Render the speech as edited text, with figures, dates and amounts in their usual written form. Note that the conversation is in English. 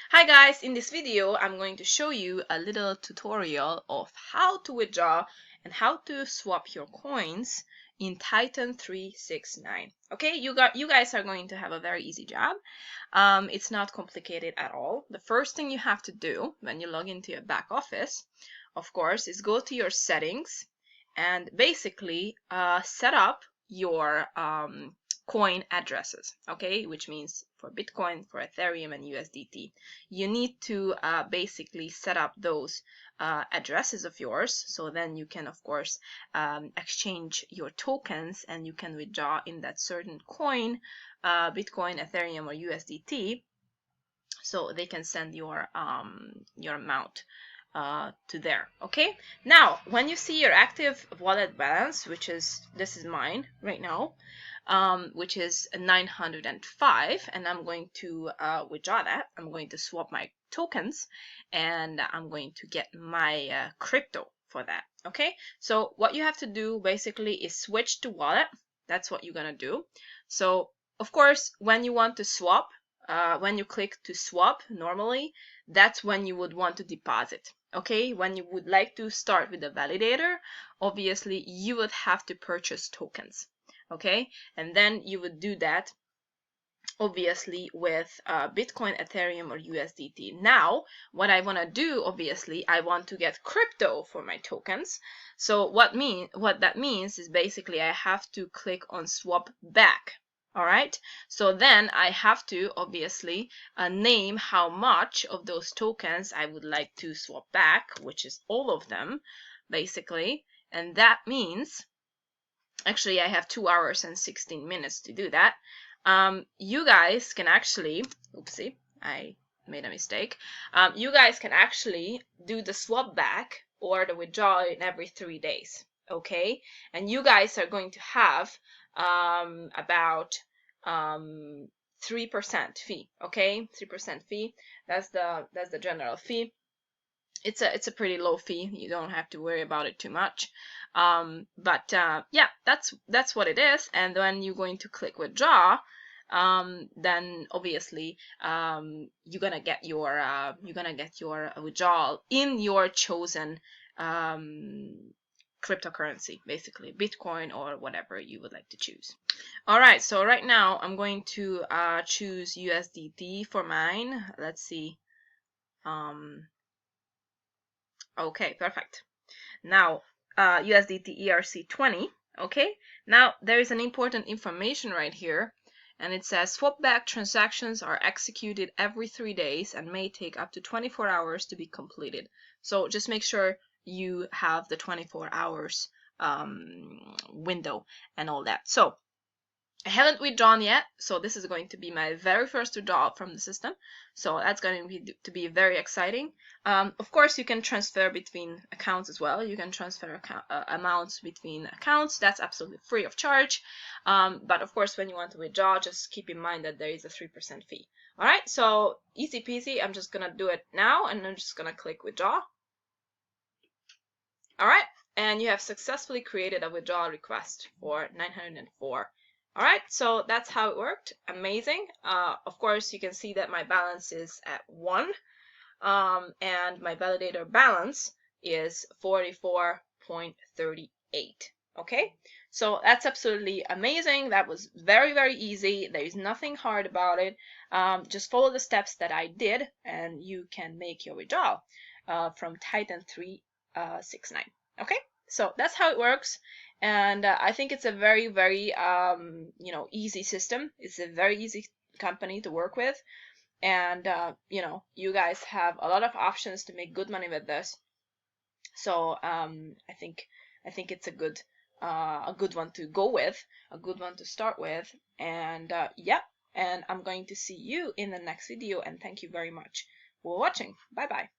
Hi guys, in this video I'm going to show you a little tutorial of how to withdraw and how to swap your coins in Titan369. Okay, you guys are going to have a very easy job. It's not complicated at all. The first thing you have to do when you log into your back office, of course, is go to your settings and basically set up your coin addresses, okay, which means for Bitcoin, for Ethereum, and USDT. You need to basically set up those addresses of yours, so then you can, of course, exchange your tokens and you can withdraw in that certain coin, Bitcoin, Ethereum, or USDT, so they can send your amount to there. Okay, now when you see your active wallet balance, which is, this is mine right now, which is 905, and I'm going to withdraw that. I'm going to swap my tokens and I'm going to get my crypto for that. Okay, so what you have to do basically is switch to wallet. That's what you're gonna do. So of course, when you want to swap, when you click to swap normally, that's when you would want to deposit. Okay, when you would like to start with the validator, obviously you would have to purchase tokens. Okay, and then you would do that obviously with Bitcoin, Ethereum, or USDT. Now what I want to do, obviously I want to get crypto for my tokens. So what that means is basically I have to click on swap back. All right, so then I have to obviously name how much of those tokens I would like to swap back, which is all of them basically, and that means actually I have 2 hours and 16 minutes to do that. You guys can actually, oopsie, I made a mistake. You guys can actually do the swap back or the withdrawal in every 3 days. Okay, and you guys are going to have about 3% fee. Okay, 3% fee. That's the general fee. It's a pretty low fee. You don't have to worry about it too much. But yeah, that's what it is. And when you're going to click withdraw, then obviously you're gonna get your withdrawal in your chosen cryptocurrency, basically Bitcoin or whatever you would like to choose. All right, so right now I'm going to choose USDT for mine. Let's see. Okay, perfect. Now USDT ERC20. Okay, now there is an important information right here, and it says swap back transactions are executed every 3 days and may take up to 24 hours to be completed. So just make sure you have the 24 hours window and all that. So I haven't withdrawn yet, so this is going to be my very first withdrawal from the system. So that's going to be very exciting. Of course, you can transfer between accounts as well. You can transfer amounts between accounts. That's absolutely free of charge. But of course, when you want to withdraw, just keep in mind that there is a 3% fee. All right, so easy peasy. I'm just gonna do it now, and I'm just gonna click withdraw. All right, and you have successfully created a withdrawal request for 904. All right, so that's how it worked. Amazing. Of course, you can see that my balance is at 1, and my validator balance is 44.38. Okay, so that's absolutely amazing. That was very, very easy. There is nothing hard about it. Just follow the steps that I did, and you can make your withdrawal from Titan369. Okay, so that's how it works. And I think it's a very, very easy system. It's a very easy company to work with, and you guys have a lot of options to make good money with this. So I think it's a good one to go with, a good one to start with. And yeah, and I'm going to see you in the next video, and thank you very much for watching. Bye bye.